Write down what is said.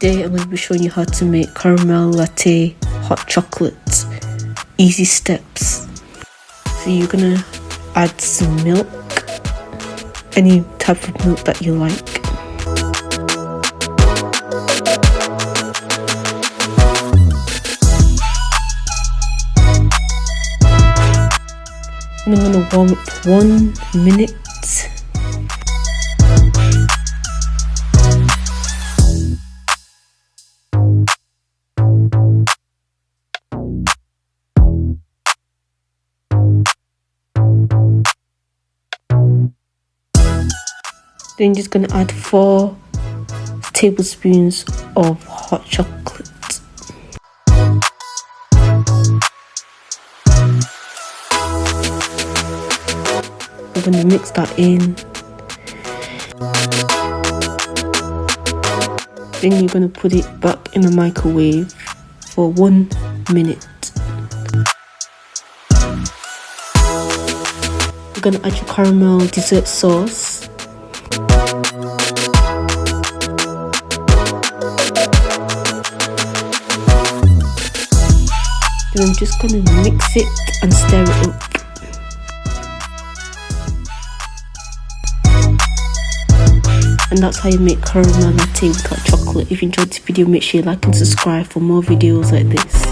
Today I'm going to be showing you how to make caramel latte hot chocolate. Easy steps. So you're going to add some milk, any type of milk that you like. And I'm going to warm up for 1 minute. Then you're just going to add 4 tablespoons of hot chocolate. We're going to mix that in. Then you're going to put it back in the microwave for 1 minute. You're going to add your caramel dessert sauce. And I'm just going to mix it and stir it up. And that's how you make caramel latte with hot chocolate. If you enjoyed this video, make sure you like and subscribe for more videos like this.